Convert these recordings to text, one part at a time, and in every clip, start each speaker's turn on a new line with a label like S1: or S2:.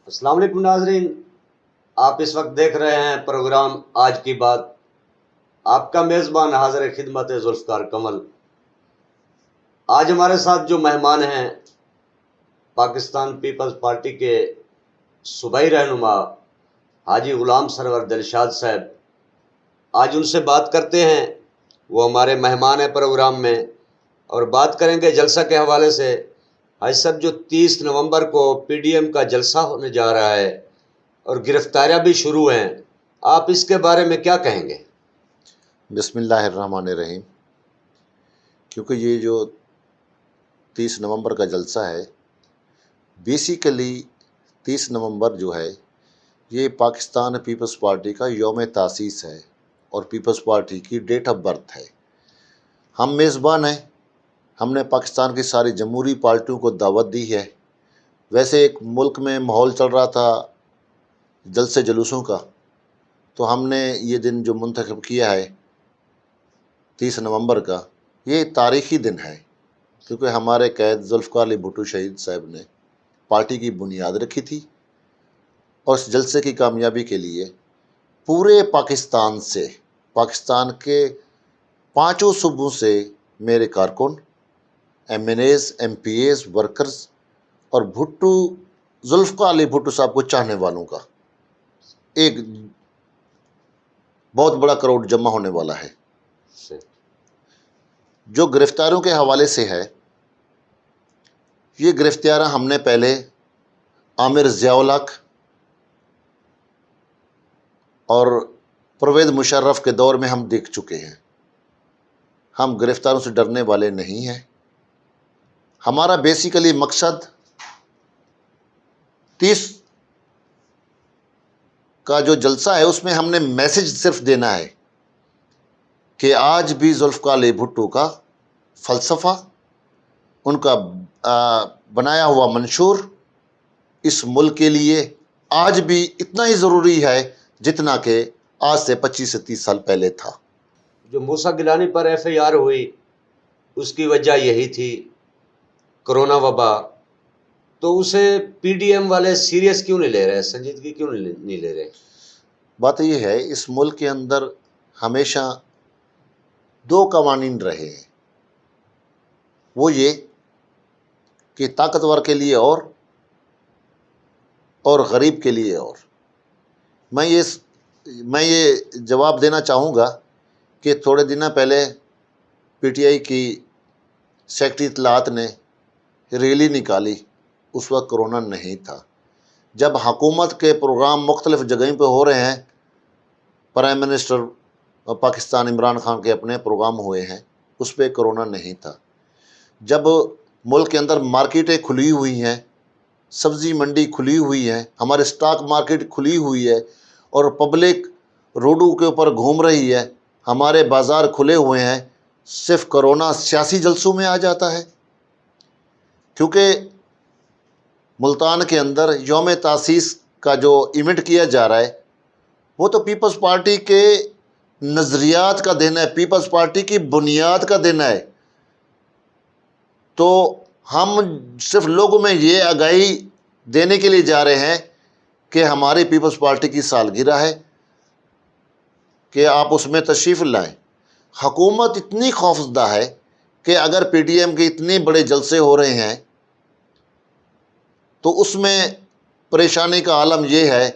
S1: السلام علیکم ناظرین، آپ اس وقت دیکھ رہے ہیں پروگرام آج کی بات۔ آپ کا میزبان حاضر خدمت ذوالفقار کمل۔ آج ہمارے ساتھ جو مہمان ہیں، پاکستان پیپلز پارٹی کے صوبائی رہنما حاجی غلام سرور دلشاد صاحب، آج ان سے بات کرتے ہیں۔ وہ ہمارے مہمان ہیں پروگرام میں، اور بات کریں گے جلسہ کے حوالے سے۔ حاجی صاحب، جو 30 نومبر کو پی ڈی ایم کا جلسہ ہونے جا رہا ہے اور گرفتاریاں بھی شروع ہیں، آپ اس کے بارے میں کیا کہیں گے؟
S2: بسم اللہ الرحمن الرحیم۔ کیونکہ یہ جو 30 نومبر کا جلسہ ہے، بیسیکلی 30 نومبر جو ہے یہ پاکستان پیپلز پارٹی کا یوم تاسیس ہے اور پیپلز پارٹی کی ڈیٹ آف برتھ ہے۔ ہم میزبان ہیں، ہم نے پاکستان کی ساری جمہوری پارٹیوں کو دعوت دی ہے۔ ویسے ایک ملک میں ماحول چل رہا تھا جلسے جلوسوں کا، تو ہم نے یہ دن جو منتخب کیا ہے 30 نومبر کا، یہ تاریخی دن ہے، کیونکہ ہمارے قائد ذوالفقار علی بھٹو شہید صاحب نے پارٹی کی بنیاد رکھی تھی، اور اس جلسے کی کامیابی کے لیے پورے پاکستان کے 5 صوبوں سے میرے کارکن، M N As, M P As, workers اور ذوالفقار علی بھٹو صاحب کو چاہنے والوں کا ایک بہت بڑا کراؤڈ جمع ہونے والا ہے۔ جو گرفتاریوں کے حوالے سے ہے، یہ گرفتاریاں ہم نے پہلے عامر ضیاء الحق اور پرویز مشرف کے دور میں ہم دیکھ چکے ہیں۔ ہم گرفتاروں سے ڈرنے والے نہیں ہیں۔ ہمارا بیسیکلی مقصد 30 کا جو جلسہ ہے اس میں ہم نے میسج صرف دینا ہے کہ آج بھی ذوالفقار علی بھٹو کا فلسفہ، ان کا بنایا ہوا منشور اس ملک کے لیے آج بھی اتنا ہی ضروری ہے جتنا کہ آج سے 25 سے 30 سال پہلے تھا۔
S1: جو موسیٰ گیلانی پر ایف آئی آر ہوئی، اس کی وجہ یہی تھی کرونا وبا، تو اسے پی ڈی ایم والے سیریس کیوں نہیں لے رہے، سنجیدگی کیوں نہیں لے رہے؟
S2: بات یہ ہے، اس ملک کے اندر ہمیشہ 2 قوانین رہے ہیں، وہ یہ کہ طاقتور کے لیے اور غریب کے لیے اور۔ میں یہ جواب دینا چاہوں گا کہ تھوڑے دن پہلے پی ٹی آئی کی سیکرٹری اطلاعات نے ریلی نکالی، اس وقت کرونا نہیں تھا۔ جب حکومت کے پروگرام مختلف جگہیں پہ ہو رہے ہیں، پرائم منسٹر پاکستان عمران خان کے اپنے پروگرام ہوئے ہیں، اس پہ کرونا نہیں تھا۔ جب ملک کے اندر مارکیٹیں کھلی ہوئی ہیں، سبزی منڈی کھلی ہوئی ہے، ہمارے سٹاک مارکیٹ کھلی ہوئی ہے اور پبلک روڈوں کے اوپر گھوم رہی ہے، ہمارے بازار کھلے ہوئے ہیں، صرف کرونا سیاسی جلسوں میں آ جاتا ہے؟ کیونکہ ملتان کے اندر یوم تاسیس کا جو ایونٹ کیا جا رہا ہے، وہ تو پیپلز پارٹی کے نظریات کا دن ہے، پیپلز پارٹی کی بنیاد کا دن ہے۔ تو ہم صرف لوگوں میں یہ آگاہی دینے کے لیے جا رہے ہیں کہ ہماری پیپلز پارٹی کی سالگرہ ہے، کہ آپ اس میں تشریف لائیں۔ حکومت اتنی خوفزدہ ہے کہ اگر پی ڈی ایم کے اتنے بڑے جلسے ہو رہے ہیں تو اس میں پریشانی کا عالم یہ ہے،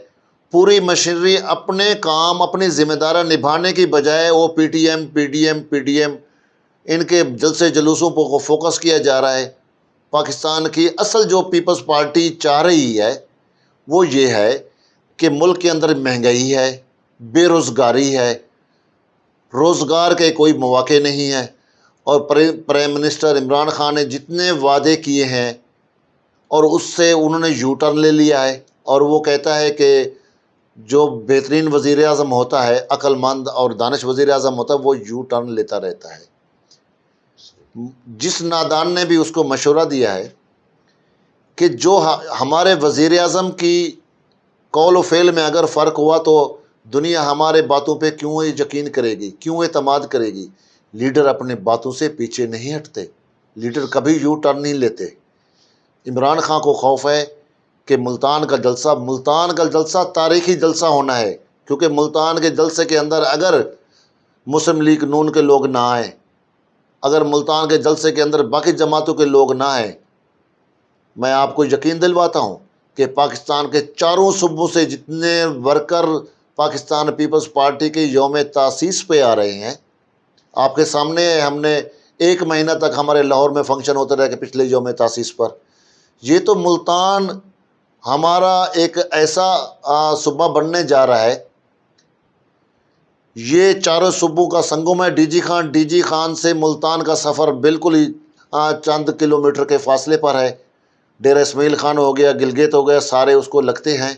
S2: پوری مشینری اپنے کام، اپنی ذمہ داریاں نبھانے کی بجائے وہ پی ڈی ایم ان کے جلسے جلوسوں پر فوکس کیا جا رہا ہے۔ پاکستان کی اصل جو پیپلز پارٹی چاہ رہی ہے وہ یہ ہے کہ ملک کے اندر مہنگائی ہے، بے روزگاری ہے، روزگار کے کوئی مواقع نہیں ہے، اور پرائم منسٹر عمران خان نے جتنے وعدے کیے ہیں اور اس سے انہوں نے یو ٹرن لے لیا ہے، اور وہ کہتا ہے کہ جو بہترین وزیر اعظم ہوتا ہے، عقل مند اور دانش وزیر اعظم ہوتا ہے، وہ یو ٹرن لیتا رہتا ہے۔ جس نادان نے بھی اس کو مشورہ دیا ہے کہ جو ہمارے وزیر اعظم کی قول و فعل میں اگر فرق ہوا تو دنیا ہمارے باتوں پہ کیوں یقین کرے گی، کیوں اعتماد کرے گی؟ لیڈر اپنے باتوں سے پیچھے نہیں ہٹتے، لیڈر کبھی یو ٹرن نہیں لیتے۔ عمران خان کو خوف ہے کہ ملتان کا جلسہ تاریخی جلسہ ہونا ہے، کیونکہ ملتان کے جلسے کے اندر اگر مسلم لیگ نون کے لوگ نہ آئیں، اگر ملتان کے جلسے کے اندر باقی جماعتوں کے لوگ نہ آئیں، میں آپ کو یقین دلواتا ہوں کہ پاکستان کے چاروں صوبوں سے جتنے ورکر پاکستان پیپلز پارٹی کے یوم تاسیس پہ آ رہے ہیں، آپ کے سامنے ہم نے 1 مہینہ تک ہمارے لاہور میں فنکشن ہوتے رہے کہ پچھلے یوم تاسیس پر، یہ تو ملتان ہمارا ایک ایسا صوبہ بننے جا رہا ہے، یہ چاروں صوبوں کا سنگم ہے۔ ڈی جی خان سے ملتان کا سفر بالکل ہی چند کلومیٹر کے فاصلے پر ہے، ڈیرہ اسماعیل خان ہو گیا، گلگت ہو گیا، سارے اس کو لگتے ہیں۔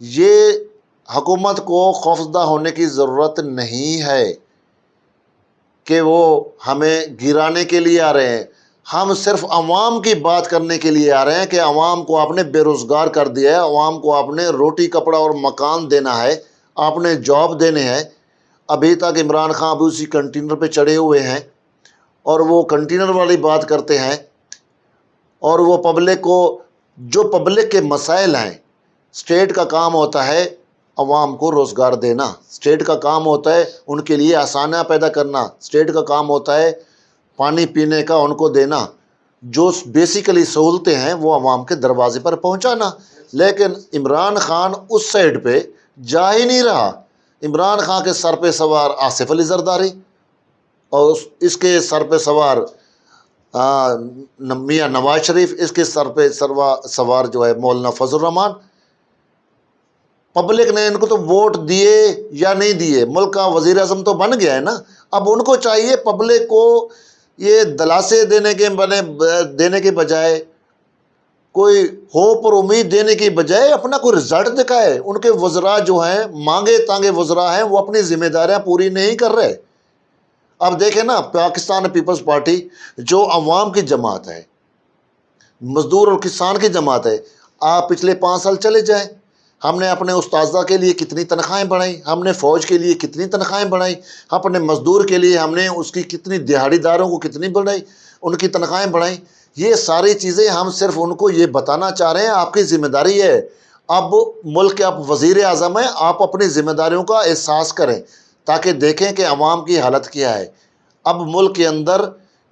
S2: یہ حکومت کو خوفزدہ ہونے کی ضرورت نہیں ہے کہ وہ ہمیں گرانے کے لیے آ رہے ہیں، ہم صرف عوام کی بات کرنے کے لیے آ رہے ہیں کہ عوام کو آپ نے بے روزگار کر دیا ہے، عوام کو آپ نے روٹی کپڑا اور مکان دینا ہے، آپ نے جاب دینے ہیں۔ ابھی تک عمران خان ابھی اسی کنٹینر پہ چڑھے ہوئے ہیں اور وہ کنٹینر والی بات کرتے ہیں، اور وہ پبلک کو، جو پبلک کے مسائل ہیں، اسٹیٹ کا کام ہوتا ہے عوام کو روزگار دینا، اسٹیٹ کا کام ہوتا ہے ان کے لیے آسانیاں پیدا کرنا، اسٹیٹ کا کام ہوتا ہے پانی پینے کا ان کو دینا، جو بیسیکلی سہولتیں ہیں وہ عوام کے دروازے پر پہنچانا۔ لیکن عمران خان اس سائڈ پہ جا ہی نہیں رہا۔ عمران خان کے سر پہ سوار آصف علی زرداری اور اس کے سر پہ سوار میاں نواز شریف، اس کے سر پہ سوار جو ہے مولانا فضل الرحمان۔ پبلک نے ان کو تو ووٹ دیے یا نہیں دیے، ملک کا وزیر اعظم تو بن گیا ہے نا، اب ان کو چاہیے پبلک کو یہ دلاسے دینے کے بجائے، کوئی ہوپ اور امید دینے کی بجائے اپنا کوئی رزلٹ دکھائے۔ ان کے وزراء جو ہیں، مانگے تانگے وزراء ہیں، وہ اپنی ذمہ داریاں پوری نہیں کر رہے۔ اب دیکھیں نا، پاکستان پیپلز پارٹی جو عوام کی جماعت ہے، مزدور اور کسان کی جماعت ہے، آپ پچھلے 5 سال چلے جائیں، ہم نے اپنے اساتذہ کے لیے کتنی تنخواہیں بڑھائیں، ہم نے فوج کے لیے کتنی تنخواہیں بڑھائیں، اپنے مزدور کے لیے ہم نے اس کی کتنی، دیہڑی داروں کو کتنی بڑھائی، ان کی تنخواہیں بڑھائیں۔ یہ ساری چیزیں ہم صرف ان کو یہ بتانا چاہ رہے ہیں، آپ کی ذمہ داری ہے، اب ملک کے آپ وزیر اعظم ہیں، آپ اپنی ذمہ داریوں کا احساس کریں تاکہ دیکھیں کہ عوام کی حالت کیا ہے۔ اب ملک کے اندر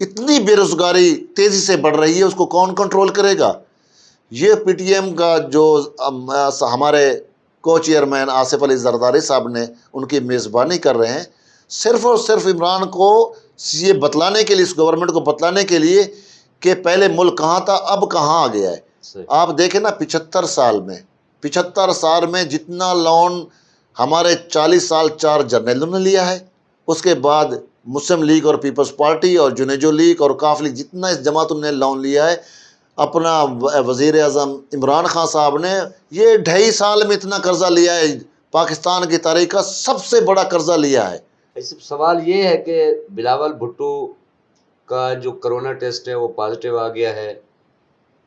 S2: اتنی بے روزگاری تیزی سے بڑھ رہی ہے، اس کو کون کنٹرول کرے گا؟ یہ پی ٹی ایم کا جو ہمارے کو چیئرمین آصف علی زرداری صاحب نے ان کی میزبانی کر رہے ہیں، صرف اور صرف عمران کو یہ بتلانے کے لیے، اس گورنمنٹ کو بتلانے کے لیے کہ پہلے ملک کہاں تھا اب کہاں آ گیا ہے۔ آپ دیکھیں نا، 75 سال میں جتنا لون ہمارے 40 سال 4 جرنیلوں نے لیا ہے، اس کے بعد مسلم لیگ اور پیپلز پارٹی اور جنیجو لیگ اور کاف لیگ، جتنا اس جماعتوں نے لون لیا ہے، اپنا وزیر اعظم عمران خان صاحب نے یہ 2.5 سال میں اتنا قرضہ لیا ہے، پاکستان کی تاریخ کا سب سے بڑا قرضہ لیا ہے۔
S1: سوال یہ ہے کہ بلاول بھٹو کا جو کرونا ٹیسٹ ہے وہ پازیٹیو آ گیا ہے،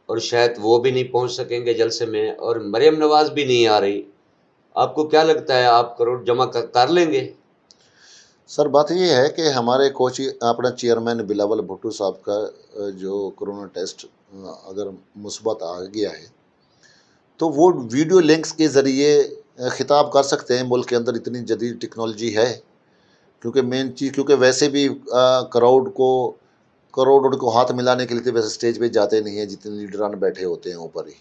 S1: اور شاید وہ بھی نہیں پہنچ سکیں گے جلسے میں، اور مریم نواز بھی نہیں آ رہی۔ آپ کو کیا لگتا ہے، آپ کروڑ جمع کر لیں گے؟
S2: سر بات یہ ہے کہ ہمارے اپنا چیئرمین بلاول بھٹو صاحب کا جو کرونا ٹیسٹ اگر مثبت آ گیا ہے تو وہ ویڈیو لنکس کے ذریعے خطاب کر سکتے ہیں۔ ملک کے اندر اتنی جدید ٹیکنالوجی ہے، کیونکہ مین چیز، کیونکہ ویسے بھی کراؤڈ کو ہاتھ ملانے کے لیے ویسے اسٹیج پہ جاتے نہیں ہیں، جتنے لیڈران بیٹھے ہوتے ہیں اوپر ہی،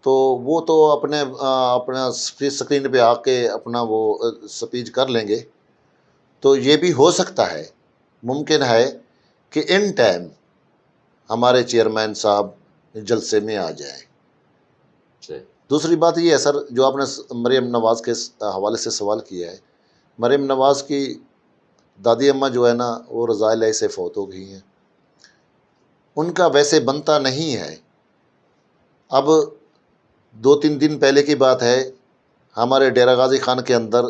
S2: تو وہ تو اپنا اسکرین پہ آ کے اپنا وہ سپیچ کر لیں گے۔ تو یہ بھی ہو سکتا ہے، ممکن ہے کہ ان ٹائم ہمارے چیئرمین صاحب جلسے میں آ جائیں۔ دوسری بات یہ ہے سر، جو آپ نے مریم نواز کے حوالے سے سوال کیا ہے، مریم نواز کی دادی اماں جو ہے نا، وہ رضاء سے فوت ہو گئی ہیں، ان کا ویسے بنتا نہیں ہے۔ اب 2-3 دن پہلے کی بات ہے، ہمارے ڈیرہ غازی خان کے اندر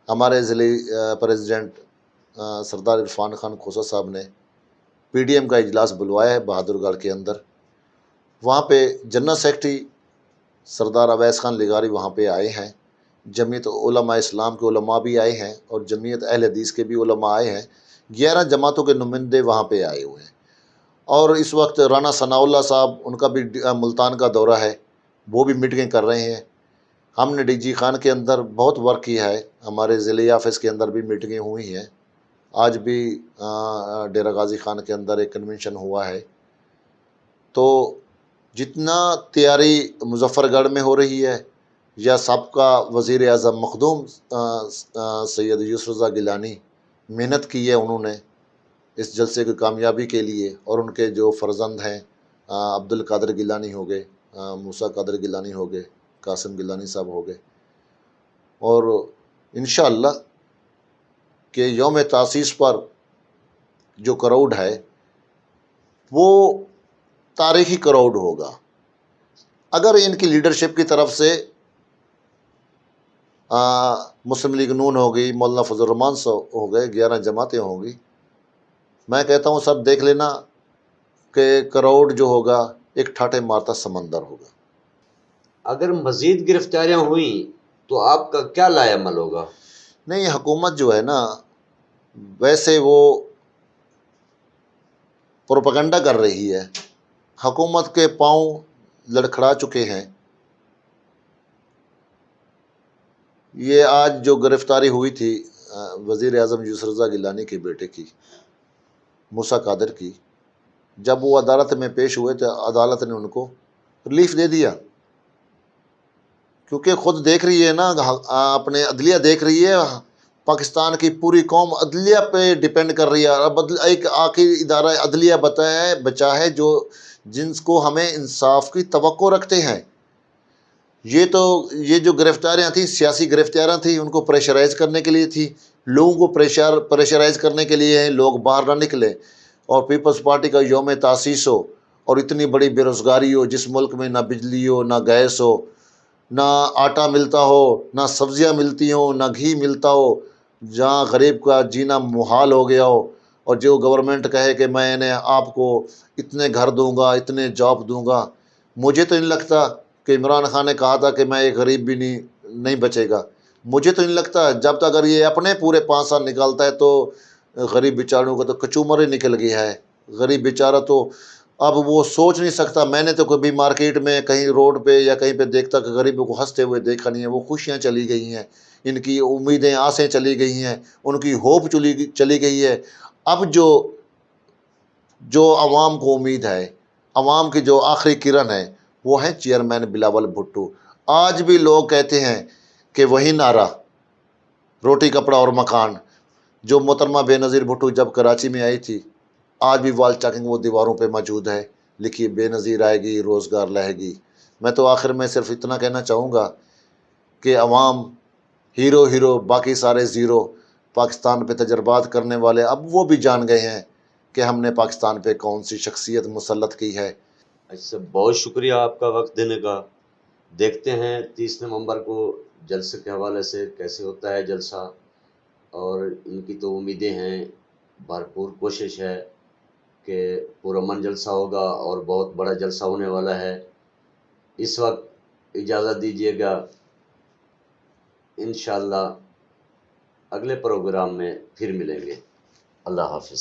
S2: ہمارے ضلعی پریزیڈنٹ سردار عرفان خان کھوسہ صاحب نے پی ڈی ایم کا اجلاس بلوایا ہے بہادر گڑھ کے اندر۔ وہاں پہ جنرل سیکرٹری سردار اویس خان لغاری وہاں پہ آئے ہیں، جمعیت علماء اسلام کے علماء بھی آئے ہیں اور جمعیت اہل حدیث کے بھی علماء آئے ہیں، 11 جماعتوں کے نمائندے وہاں پہ آئے ہوئے ہیں۔ اور اس وقت رانا ثناء اللہ صاحب، ان کا بھی ملتان کا دورہ ہے، وہ بھی میٹنگیں کر رہے ہیں. ہم نے ڈی جی خان کے اندر بہت ورک کیا ہے. ہمارے ضلعی آفس کے اندر بھی میٹنگیں ہوئی ہیں. آج بھی ڈیرہ غازی خان کے اندر ایک کنونشن ہوا ہے. تو جتنا تیاری مظفر گڑھ میں ہو رہی ہے، یا سابقہ وزیر اعظم مخدوم سید یوسف رضا گیلانی محنت کی ہے انہوں نے اس جلسے کی کامیابی کے لیے، اور ان کے جو فرزند ہیں عبد القادر گیلانی ہو گئے، موسیٰ قادر گیلانی ہو گئے، قاسم گیلانی صاحب ہو گئے، اور انشاءاللہ کہ یوم تاسیس پر جو کراؤڈ ہے وہ تاریخی کراؤڈ ہوگا. اگر ان کی لیڈرشپ کی طرف سے مسلم لیگ نون ہو گئی، مولانا فضل الرحمان ہو گئے، 11 جماعتیں ہوں گی، میں کہتا ہوں سب دیکھ لینا کہ کراؤڈ جو ہوگا ایک ٹھاٹھے مارتا سمندر ہوگا.
S1: اگر مزید گرفتاریاں ہوئیں تو آپ کا کیا لائے عمل ہوگا؟
S2: نہیں، حکومت جو ہے نا ویسے وہ پروپیگنڈا کر رہی ہے. حکومت کے پاؤں لڑکھڑا چکے ہیں. یہ آج جو گرفتاری ہوئی تھی وزیر اعظم یوسف رضا گیلانی کے بیٹے کی، موسیٰ قادر کی، جب وہ عدالت میں پیش ہوئے تو عدالت نے ان کو ریلیف دے دیا، کیونکہ خود دیکھ رہی ہے نا، اپنے عدلیہ دیکھ رہی ہے. پاکستان کی پوری قوم عدلیہ پہ ڈیپینڈ کر رہی ہے. اب ایک آخری ادارہ عدلیہ بچا ہے جن کو ہمیں انصاف کی توقع رکھتے ہیں. یہ جو گرفتاریاں تھیں سیاسی گرفتاریاں تھیں، ان کو پریشرائز کرنے کے لیے تھی، لوگوں کو پریشرائز کرنے کے لیے ہیں، لوگ باہر نہ نکلے. اور پیپلز پارٹی کا یوم تاسیس ہو اور اتنی بڑی بے روزگاری ہو، جس ملک میں نہ بجلی ہو، نہ گیس ہو، نہ آٹا ملتا ہو، نہ سبزیاں ملتی ہوں، نہ گھی ملتا ہو، جہاں غریب کا جینا محال ہو گیا ہو، اور جو گورنمنٹ کہے کہ میں نے آپ کو اتنے گھر دوں گا، اتنے جاب دوں گا. مجھے تو نہیں لگتا کہ عمران خان نے کہا تھا کہ میں ایک غریب بھی نہیں بچے گا. مجھے تو نہیں لگتا. جب تک اگر یہ اپنے پورے 5 سال نکالتا ہے تو غریب بیچاروں کا تو کچومر ہی نکل گیا ہے. غریب بیچارہ تو اب وہ سوچ نہیں سکتا. میں نے تو کبھی مارکیٹ میں کہیں روڈ پہ یا کہیں پہ دیکھتا کہ غریبوں کو ہنستے ہوئے دیکھا نہیں ہے. وہ خوشیاں چلی گئی ہیں، ان کی امیدیں آسیں چلی گئی ہیں، ان کی ہوپ چلی گئی ہے. اب جو عوام کو امید ہے، عوام کی جو آخری کرن ہے، وہ ہیں چیئرمین بلاول بھٹو. آج بھی لوگ کہتے ہیں کہ وہی نعرہ روٹی کپڑا اور مکان جو محترمہ بے نظیر بھٹو جب کراچی میں آئی تھی، آج بھی وال چاکنگ وہ دیواروں پہ موجود ہے، لکھی بے نظیر آئے گی روزگار لائے گی. میں تو آخر میں صرف اتنا کہنا چاہوں گا کہ عوام ہیرو باقی سارے زیرو. پاکستان پہ تجربات کرنے والے اب وہ بھی جان گئے ہیں کہ ہم نے پاکستان پہ کون سی شخصیت مسلط کی ہے.
S1: اچھا، بہت شکریہ آپ کا وقت دینے کا. دیکھتے ہیں 30 نومبر کو جلسے کے حوالے سے کیسے ہوتا ہے جلسہ، اور ان کی تو امیدیں ہیں، بھرپور کوشش ہے کہ پرامن جلسہ ہوگا اور بہت بڑا جلسہ ہونے والا ہے. اس وقت اجازت دیجیے گا، انشاءاللہ اگلے پروگرام میں پھر ملیں گے. اللہ حافظ.